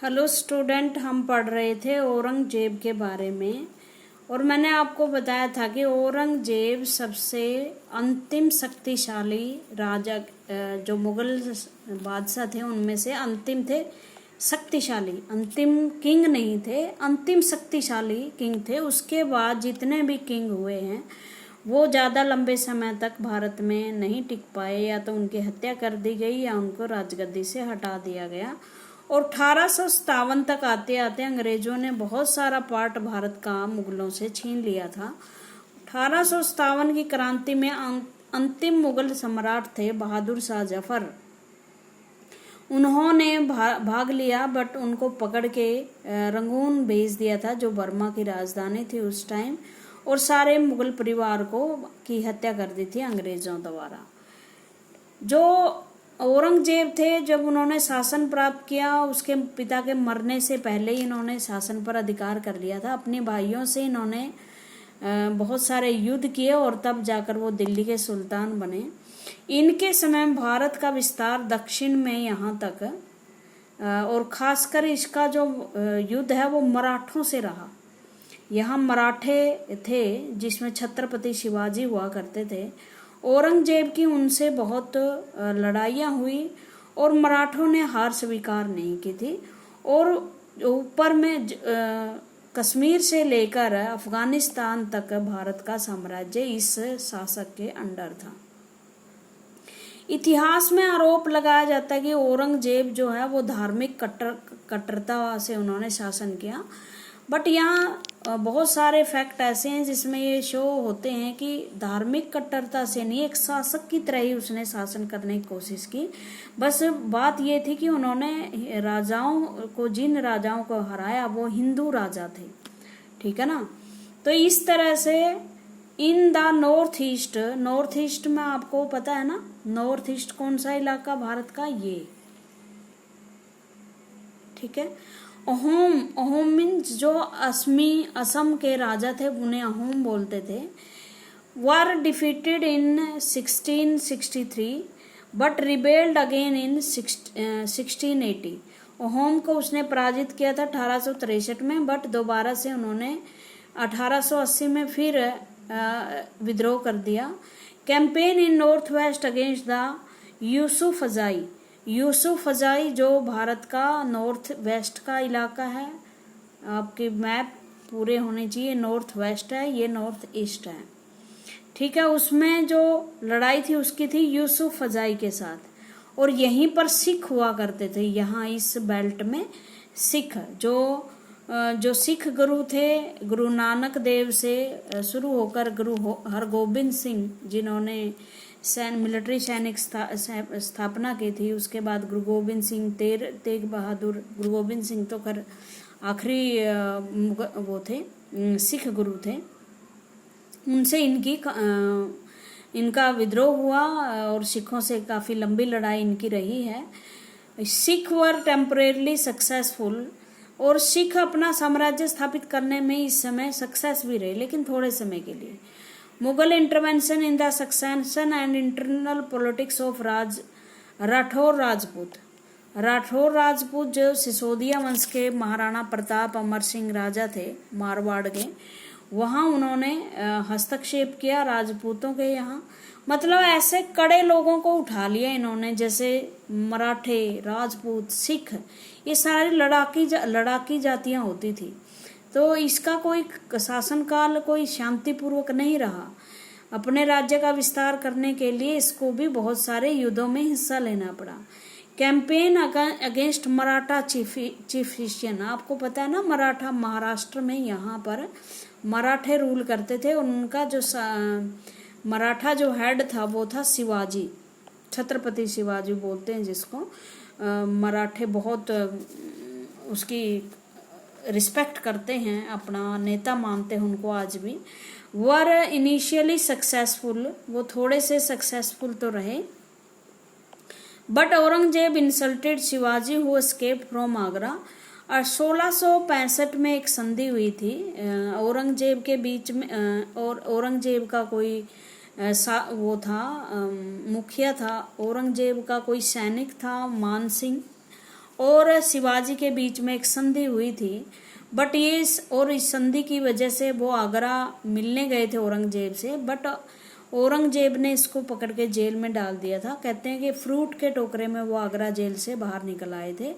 Hello student, हम पढ़ रहे थे औरंगजेब के बारे में। और मैंने आपको बताया था कि औरंगजेब सबसे अंतिम शक्तिशाली राजा, जो मुगल बादशाह थे उनमें से अंतिम थे, शक्तिशाली। अंतिम किंग नहीं थे, अंतिम शक्तिशाली किंग थे। उसके बाद जितने भी किंग हुए हैं वो ज़्यादा लंबे समय तक भारत में नहीं टिक पाए, या तो उनकी हत्या कर दी गई या उनको राजगद्दी से हटा दिया गया। और 1857 तक आते आते अंग्रेजों ने बहुत सारा पार्ट भारत का मुगलों से छीन लिया था। 1857 की क्रांति में अंतिम मुगल सम्राट थे बहादुर शाह जफर। उन्होंने भाग लिया, बट उनको पकड़ के रंगून भेज दिया था, जो बर्मा की राजधानी थी उस टाइम, और सारे मुगल परिवार की हत्या कर दी थी अंग्रेजों द्वारा। जो औरंगजेब थे, जब उन्होंने शासन प्राप्त किया, उसके पिता के मरने से पहले ही इन्होंने शासन पर अधिकार कर लिया था। अपने भाइयों से इन्होंने बहुत सारे युद्ध किए और तब जाकर वो दिल्ली के सुल्तान बने। इनके समय भारत का विस्तार दक्षिण में यहाँ तक, और खासकर इसका जो युद्ध है वो मराठों से रहा। यहाँ मराठे थे जिसमें छत्रपति शिवाजी हुआ करते थे। औरंगजेब की उनसे बहुत लड़ाइयाँ हुई और मराठों ने हार स्वीकार नहीं की थी। और ऊपर में कश्मीर से लेकर अफगानिस्तान तक भारत का साम्राज्य इस शासक के अंडर था। इतिहास में आरोप लगाया जाता है कि औरंगजेब जो है वो धार्मिक कट्टरता से उन्होंने शासन किया। बट यहाँ बहुत सारे फैक्ट ऐसे हैं जिसमें ये शो होते हैं कि धार्मिक कट्टरता से नहीं, एक शासक की तरह ही उसने शासन करने की कोशिश की। बस बात ये थी कि उन्होंने जिन राजाओं को हराया वो हिंदू राजा थे, ठीक है ना। तो इस तरह से इन द नॉर्थ ईस्ट में आपको पता है ना, नॉर्थ ईस्ट कौन सा इलाका भारत का, ये ठीक है। अहोम मीन्स जो असम के राजा थे उन्हें अहोम बोलते थे। Were defeated in 1663 but rebelled again in 1680। Ahom को उसने पराजित किया था 1863 में, बट दोबारा से उन्होंने 1880 में फिर विद्रोह कर दिया। Campaign in north west against the Yousafzai जो भारत का नॉर्थ वेस्ट का इलाका है। आपके मैप पूरे होने चाहिए, नॉर्थ वेस्ट है, ये नॉर्थ ईस्ट है, ठीक है। उसमें जो लड़ाई थी उसकी थी यूसुफजाई के साथ। और यहीं पर सिख हुआ करते थे, यहाँ इस बेल्ट में सिख जो सिख गुरु थे, गुरु नानक देव से शुरू होकर गुरु हरगोबिंद सिंह जिन्होंने मिलिट्री सैनिक स्थापना की थी, उसके बाद गुरु गोबिंद सिंह, तेग बहादुर, गुरु गोबिंद सिंह तो कर आखिरी वो थे सिख गुरु थे। उनसे इनका विद्रोह हुआ और सिखों से काफ़ी लंबी लड़ाई इनकी रही है। सिख वर टेम्परेरली सक्सेसफुल, और सिख अपना साम्राज्य स्थापित करने में इस समय सक्सेस भी रहे, लेकिन थोड़े समय के लिए। Mughal intervention in the succession and internal politics of Rathore Rajput जो सिसोदिया वंश के महाराणा प्रताप अमर सिंह राजा थे मारवाड़ के, वहाँ उन्होंने हस्तक्षेप किया राजपूतों के यहाँ। मतलब ऐसे कड़े लोगों को उठा लिया इन्होंने, जैसे मराठे, राजपूत, सिख, ये सारी लड़ाकी जातियां होती थी। तो इसका कोई शासनकाल कोई शांतिपूर्वक नहीं रहा। अपने राज्य का विस्तार करने के लिए इसको भी बहुत सारे युद्धों में हिस्सा लेना पड़ा। कैंपेन अगेंस्ट मराठा चीफिशियन, आपको पता है ना, मराठा महाराष्ट्र में यहाँ पर मराठे रूल करते थे। और उनका जो मराठा जो हेड था वो था शिवाजी, छत्रपति शिवाजी बोलते हैं जिसको। मराठे बहुत उसकी रिस्पेक्ट करते हैं, अपना नेता मानते हैं उनको आज भी। वर इनिशियली सक्सेसफुल, वो थोड़े से सक्सेसफुल तो रहे। But Aurangzeb insulted Shivaji who escaped from Agra. और 1665 में एक संधि हुई थी औरंगजेब के बीच में, और औरंगजेब का कोई वो था, मुखिया था औरंगजेब का, कोई सैनिक था मान सिंह, और शिवाजी के बीच में एक संधि हुई थी। बट इस संधि की वजह से वो आगरा मिलने गए थे औरंगजेब से, बट औरंगजेब ने इसको पकड़ के जेल में डाल दिया था। कहते हैं कि फ्रूट के टोकरे में वो आगरा जेल से बाहर निकल आए थे,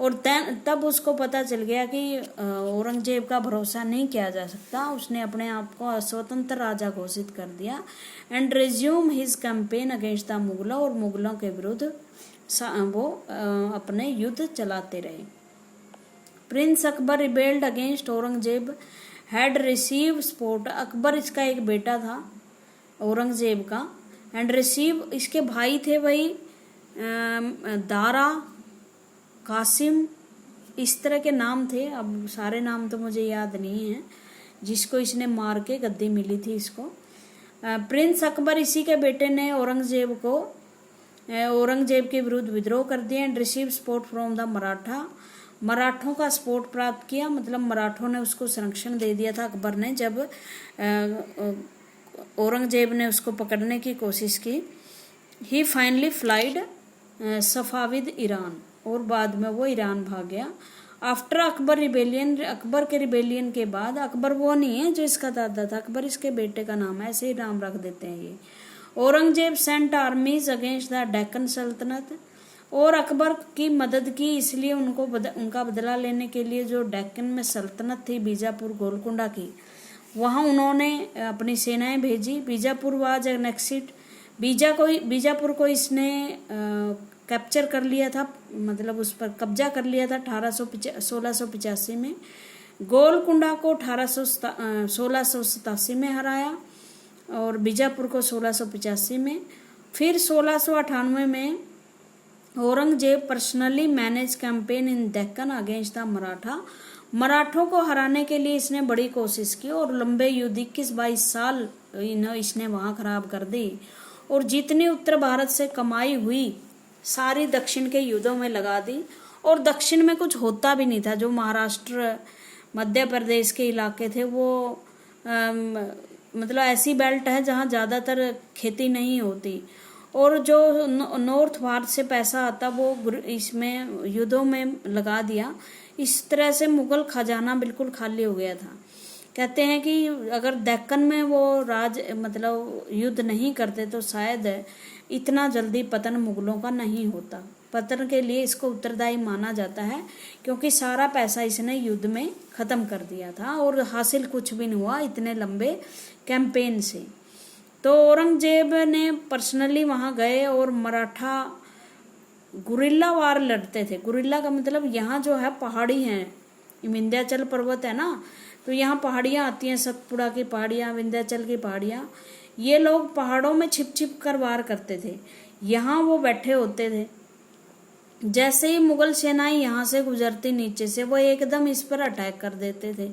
और तब उसको पता चल गया कि औरंगजेब का भरोसा नहीं किया जा सकता। उसने अपने आप को स्वतंत्र राजा घोषित कर दिया and resume his campaign against the मुगलों, और मुगलों के विरुद्ध वो अपने युद्ध चलाते रहे। Prince Akbar rebelled against Aurangzeb had receive support. Akbar इसका एक बेटा था औरंगजेब का, एंड रिसीव इसके भाई थे वही दारा, कासिम, इस तरह के नाम थे। अब सारे नाम तो मुझे याद नहीं है, जिसको इसने मार के गद्दी मिली थी इसको। प्रिंस अकबर इसी के बेटे ने औरंगजेब के विरुद्ध विद्रोह कर दिया and receive support from the Maratha. मराठों का सपोर्ट प्राप्त किया, मतलब मराठों ने उसको संरक्षण दे दिया था अकबर ने, जब औरंगजेब ने उसको पकड़ने की कोशिश की। ही फाइनली फ्लाइड सफाविद ईरान, और बाद में वो ईरान भाग गया। आफ्टर अकबर रिबेलियन, अकबर के रिबेलियन के बाद, अकबर वो नहीं है जो इसका दादा था, अकबर इसके बेटे का नाम है, ऐसे ही नाम रख देते हैं ये। Aurangzeb sent armies against the Deccan sultanate, और अकबर की मदद की इसलिए उनका बदला लेने के लिए जो डेक्कन में सल्तनत थी बीजापुर गोलकुंडा की, वहां उन्होंने अपनी सेनाएं भेजी। बीजापुर वाज एनेक्सिड, बीजापुर को इसने कैप्चर कर लिया था, मतलब उस पर कब्जा कर लिया था 1685 में। गोलकुंडा को 1687 में हराया, और बीजापुर को 1685 में। फिर 1698 में Aurangzeb personally manage campaign in Deccan against the Maratha. मराठों को हराने के लिए इसने बड़ी कोशिश की, और लंबे युद्ध 21-22 साल इसने वहां खराब कर दी, और जितनी उत्तर भारत से कमाई हुई सारी दक्षिण के युद्धों में लगा दी। और दक्षिण में कुछ होता भी नहीं था, जो महाराष्ट्र मध्य प्रदेश के इलाके थे वो मतलब ऐसी बेल्ट है जहाँ ज्यादातर खेती नहीं होती, और जो नॉर्थ भारत से पैसा आता वो इसमें युद्धों में लगा दिया। इस तरह से मुगल खजाना बिल्कुल खाली हो गया था। कहते हैं कि अगर दक्कन में वो मतलब युद्ध नहीं करते तो शायद इतना जल्दी पतन मुगलों का नहीं होता। पतन के लिए इसको उत्तरदायी माना जाता है, क्योंकि सारा पैसा इसने युद्ध में खत्म कर दिया था और हासिल कुछ भी नहीं हुआ इतने लंबे कैंपेन से। तो औरंगजेब ने पर्सनली वहां गए और मराठा गुरिल्ला वार लड़ते थे। गुरिल्ला का मतलब यहाँ जो है पहाड़ी है, विंध्याचल पर्वत है ना, तो यहाँ पहाड़ियाँ आती हैं, सतपुड़ा की पहाड़ियाँ, विंध्याचल की पहाड़ियाँ। ये लोग पहाड़ों में छिप छिप कर वार करते थे। यहाँ वो बैठे होते थे, जैसे ही मुगल सेनाएं यहाँ से गुजरती नीचे से, वो एकदम इस पर अटैक कर देते थे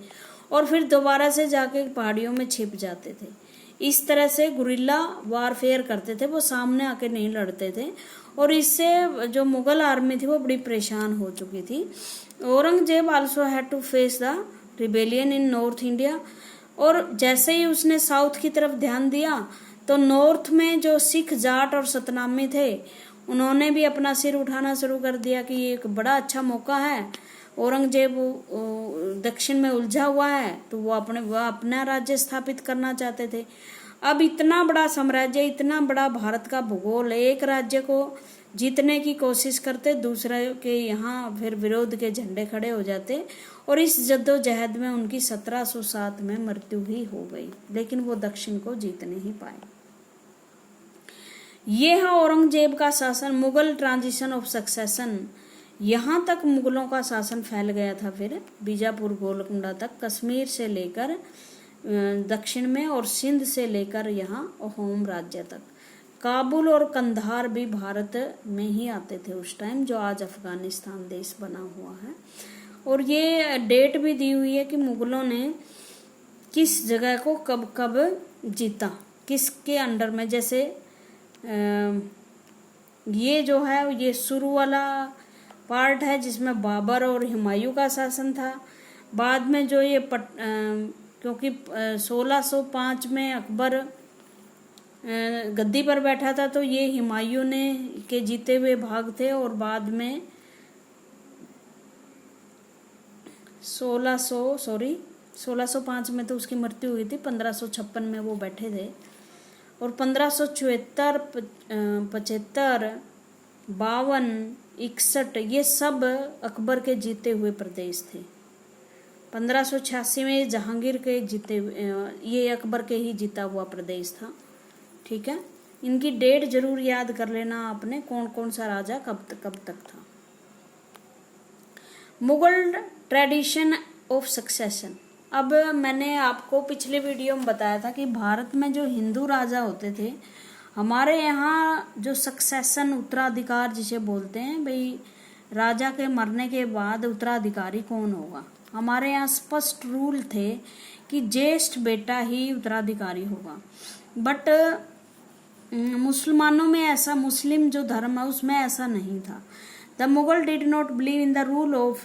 और फिर दोबारा से जाके पहाड़ियों में छिप जाते थे। इस तरह से गुरिल्ला वारफेयर करते थे, वो सामने आके नहीं लड़ते थे, और इससे जो मुगल आर्मी थी वो बड़ी परेशान हो चुकी थी। Aurangzeb also had to face the rebellion in north India, और जैसे ही उसने साउथ की तरफ ध्यान दिया तो नॉर्थ में जो सिख, जाट और सतनामी थे उन्होंने भी अपना सिर उठाना शुरू कर दिया कि ये एक बड़ा अच्छा मौका है, औरंगजेब दक्षिण में उलझा हुआ है तो वो अपना राज्य स्थापित करना चाहते थे। अब इतना बड़ा साम्राज्य, इतना बड़ा भारत का भूगोल, एक राज्य को जीतने की कोशिश करते, दूसरे के यहाँ फिर विरोध के झंडे खड़े हो जाते, और इस जद्दोजहद में उनकी 1707 में मृत्यु भी हो गई, लेकिन वो दक्षिण को जीत नहीं पाए। ये है औरंगजेब का शासन, मुगल ट्रांजिशन ऑफ सक्सेशन। यहाँ तक मुगलों का शासन फैल गया था, फिर बीजापुर गोलकुंडा तक, कश्मीर से लेकर दक्षिण में और सिंध से लेकर यहाँ अहोम राज्य तक। काबुल और कंधार भी भारत में ही आते थे उस टाइम, जो आज अफगानिस्तान देश बना हुआ है। और ये डेट भी दी हुई है कि मुगलों ने किस जगह को कब कब जीता, किसके अंडर में। जैसे ये जो है ये शुरू वाला पार्ट है जिसमें बाबर और हुमायूं का शासन था। बाद में जो ये क्योंकि 1605 में अकबर गद्दी पर बैठा था, तो ये हुमायूं ने के जीते हुए भाग थे, और बाद में 1605 में तो उसकी मृत्यु हुई थी, 1556 में वो बैठे थे। और 1574, 75, 52, 61 ये सब अकबर के जीते हुए प्रदेश थे। 1586 में जहांगीर के जीते, ये अकबर के ही जीता हुआ प्रदेश था। ठीक है, इनकी डेट जरूर याद कर लेना आपने, कौन कौन सा राजा कब तक था। Mughal tradition of succession. अब मैंने आपको पिछले वीडियो में बताया था कि भारत में जो हिंदू राजा होते थे, हमारे यहाँ जो सक्सेशन उत्तराधिकार जिसे बोलते हैं, भाई राजा के मरने के बाद उत्तराधिकारी कौन होगा, हमारे यहाँ स्पष्ट रूल थे कि ज्येष्ठ बेटा ही उत्तराधिकारी होगा। बट मुसलमानों में ऐसा, मुस्लिम जो धर्म है उसमें ऐसा नहीं था। The Mughal did not believe in the rule of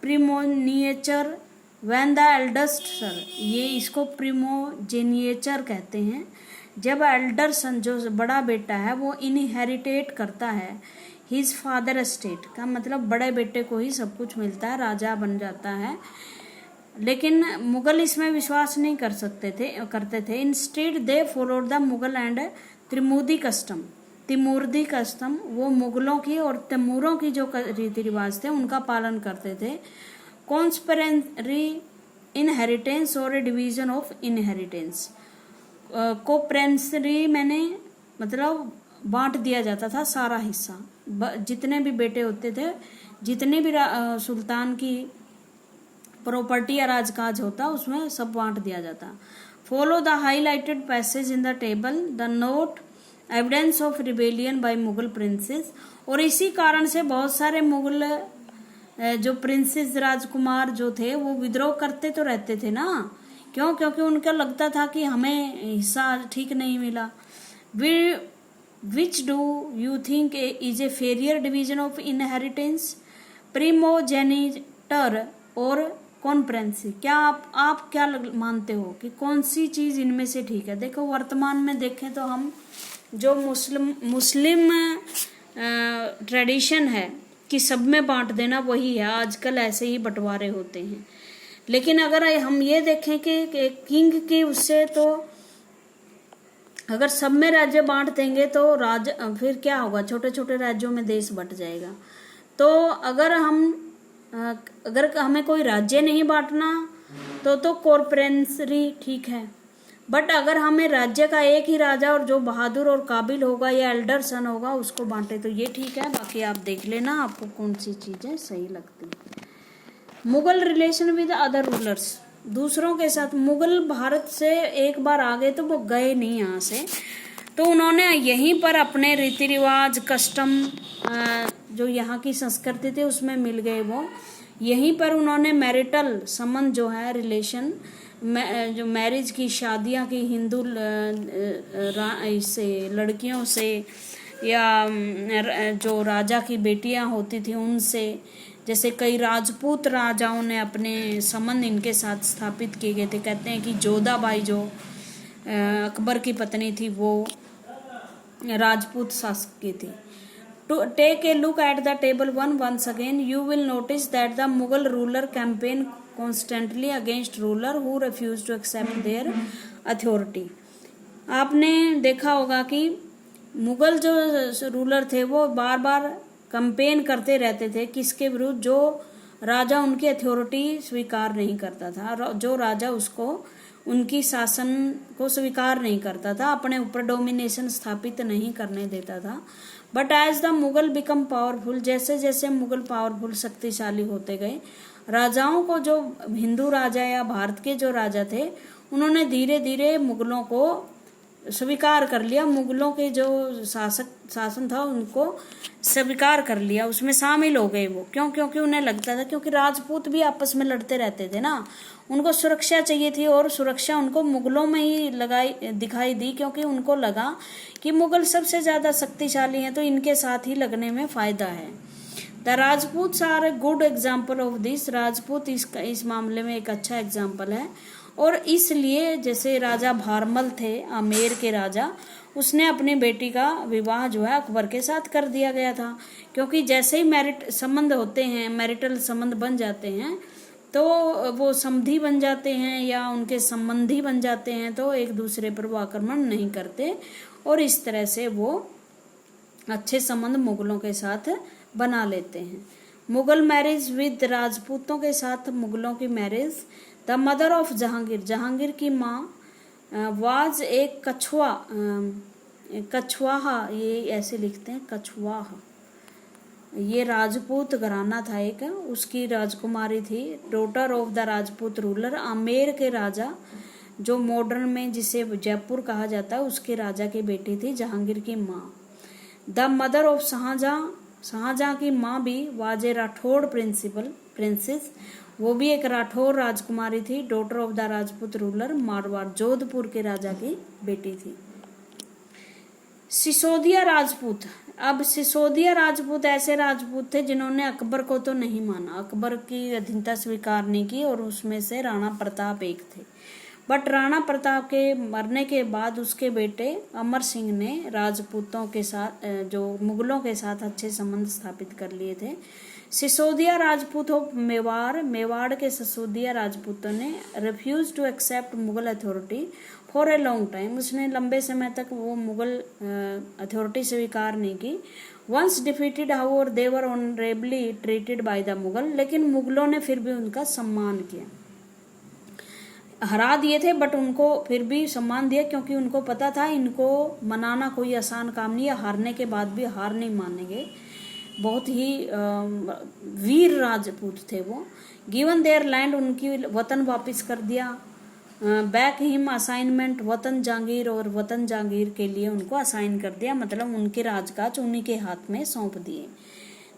primogeniture when the eldest son, ये इसको प्रीमोजेनिएचर कहते हैं, जब एल्डर सन जो बड़ा बेटा है वो इनहेरिटेट करता है हिज फादर एस्टेट का, मतलब बड़े बेटे को ही सब कुछ मिलता है, राजा बन जाता है। लेकिन मुगल इसमें विश्वास नहीं करते थे। Instead they followed the Mughal and Timurid custom, Timurid custom, वो मुगलों की और तैमूरों की जो रीति रिवाज थे उनका पालन करते थे। कॉन्स्पेरेंटरी इनहेरिटेंस और डिवीजन ऑफ इनहेरिटेंस, कोप्रेंसरी मैंने मतलब बांट दिया जाता था सारा हिस्सा, जितने भी बेटे होते थे, जितने भी सुल्तान की प्रॉपर्टी या राजकाज होता उसमें सब बांट दिया जाता। Follow the highlighted passage in the table the note evidence of rebellion by Mughal princes. और इसी कारण से बहुत सारे मुगल जो प्रिंसेस राजकुमार जो थे वो विद्रोह करते तो रहते थे ना, क्यों? क्योंकि उनका लगता था कि हमें हिस्सा ठीक नहीं मिला। Which do you think is a fairer division of inheritance, primogeniture और कॉन्प्रेंसी? क्या आप क्या मानते हो कि कौन सी चीज इनमें से ठीक है? देखो वर्तमान में देखें तो हम जो मुस्लिम ट्रेडिशन है कि सब में बांट देना वही है, आजकल ऐसे ही बंटवारे होते हैं। लेकिन अगर हम ये देखें कि किंग की उससे, तो अगर सब में राज्य बांट देंगे तो फिर क्या होगा, छोटे छोटे राज्यों में देश बंट जाएगा। तो अगर हमें कोई राज्य नहीं बांटना तो कॉर्पोरेंसरी ठीक है। बट अगर हमें राज्य का एक ही राजा और जो बहादुर और काबिल होगा या एल्डर सन होगा उसको बांटे तो ये ठीक है। बाकी आप देख लेना आपको कौन सी चीजें सही लगती है। Mughal relation with other rulers, दूसरों के साथ। मुगल भारत से एक बार आ गए तो वो गए नहीं यहाँ से, तो उन्होंने यहीं पर अपने रीति रिवाज कस्टम जो यहाँ की संस्कृति थी उसमें मिल गए। वो यहीं पर उन्होंने मैरिटल संबंध जो है, रिलेशन, जो मैरिज की, शादियाँ की हिंदू से लड़कियों से या जो राजा की बेटियां होती थी उनसे, जैसे कई राजपूत राजाओं ने अपने संबंध इनके साथ स्थापित किए गए थे। कहते हैं कि जोधाबाई जो अकबर की पत्नी थी वो राजपूत शासक की थी। To take a look at the table once again, you will notice that the Mughal ruler campaigned constantly against ruler who refused to accept their authority। आपने देखा होगा कि मुगल जो रूलर थे वो बार बार कैंपेन करते रहते थे, किसके विरुद्ध? जो राजा उनकी अथॉरिटी स्वीकार नहीं करता था, जो राजा उसको उनकी शासन को स्वीकार नहीं करता था, अपने ऊपर डोमिनेशन स्थापित नहीं करने देता था। But as the Mughal become powerful, जैसे जैसे मुगल पावरफुल शक्तिशाली होते गए, राजाओं को, जो हिंदू राजा या भारत के जो राजा थे, उन्होंने धीरे धीरे मुगलों को स्वीकार कर लिया। मुगलों के जो शासन था उनको स्वीकार कर लिया, उसमें शामिल हो गए वो। क्यों? क्योंकि उन्हें लगता था, क्योंकि राजपूत भी आपस में लड़ते रहते थे ना, उनको सुरक्षा चाहिए थी और सुरक्षा उनको मुगलों में ही दिखाई दी, क्योंकि उनको लगा कि मुगल सबसे ज्यादा शक्तिशाली हैं तो इनके साथ ही लगने में फायदा है। The Rajput are a good example of this, Rajput इस मामले में एक अच्छा एग्जाम्पल है। और इसलिए जैसे राजा भारमल थे, आमेर के राजा, उसने अपनी बेटी का विवाह जो है अकबर के साथ कर दिया गया था, क्योंकि जैसे ही मैरिट संबंध होते हैं, मैरिटल संबंध बन जाते हैं तो वो समधी बन जाते हैं या उनके संबंधी बन जाते हैं, तो एक दूसरे पर वो आक्रमण नहीं करते, और इस तरह से वो अच्छे संबंध मुगलों के साथ बना लेते हैं। मुगल मैरिज विद राजपूतों के साथ मुगलों की marriage. The mother of Jahangir, Jahangir की माँ वाज एक कछवाहा, ये ऐसे लिखते हैं कछवाहा, ये राजपूत घराना था एक, उसकी राजकुमारी थी। Daughter of the Rajput ruler, Amer के राजा, जो मॉडर्न में जिसे जयपुर कहा जाता है, उसके राजा की बेटी थी जहांगीर की माँ। The mother of Shahjahan, Shahjahan की माँ भी वाज ए राठौड़ प्रिंसेस, वो भी एक राठौर राजकुमारी थी। Daughter of the Rajput ruler Marwar, Jodhpur के राजा की बेटी थी। सिसोदिया राजपूत, अब सिसोदिया राजपूत ऐसे राजपूत थे जिन्होंने अकबर को तो नहीं माना, अकबर की अधीनता स्वीकार नहीं की, और उसमें से राणा प्रताप एक थे। बट राणा प्रताप के मरने के बाद उसके बेटे अमर सिंह ने राजपूतों के साथ, जो मुगलों के साथ अच्छे संबंध स्थापित कर लिए थे। सिसोदिया राजपूत ऑफ मेवाड़, मेवाड़ के सिसोदिया राजपूतों ने refuse to accept Mughal authority for a long time, उसने लंबे समय तक वो मुगल अथॉरिटी स्वीकार नहीं की। Once defeated however they were honourably treated by the Mughal, लेकिन मुगलों ने फिर भी उनका सम्मान किया। हरा दिए थे बट उनको फिर भी सम्मान दिया, क्योंकि उनको पता था इनको मनाना कोई आसान काम नहीं है, हारने के बाद भी हार नहीं मानेंगे। बहुत ही वीर राजपूत थे वो। गिवन देयर लैंड, उनकी वतन वापस कर दिया। बैक हिम असाइनमेंट वतन जागीर, और वतन जागीर के लिए उनको असाइन कर दिया, मतलब उनके राजकाज उन्हीं के हाथ में सौंप दिए।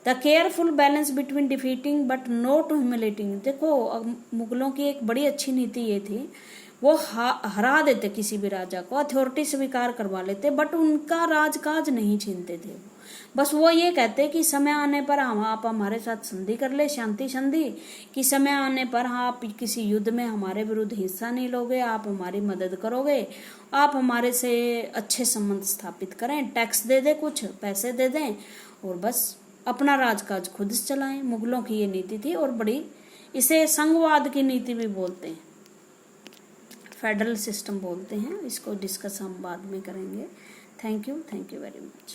The careful balance between defeating but not humiliating, देखो मुगलों की एक बड़ी अच्छी नीति ये थी, वो हरा देते किसी भी राजा को, अथॉरिटी स्वीकार करवा लेते, बट उनका राजकाज नहीं छीनते थे। बस वो ये कहते कि समय आने पर आप हमारे साथ संधि कर ले, शांति संधि, कि समय आने पर आप किसी युद्ध में हमारे विरुद्ध हिस्सा नहीं लोगे, आप हमारी मदद करोगे, आप हमारे से अच्छे संबंध स्थापित करें, टैक्स दे दे, कुछ पैसे दे दें, और बस अपना राजकाज खुद चलाएं। मुगलों की ये नीति थी, और बड़ी, इसे संघवाद की नीति भी बोलते हैं, फेडरल सिस्टम बोलते हैं। इसको डिस्कस हम बाद में करेंगे। Thank you very much.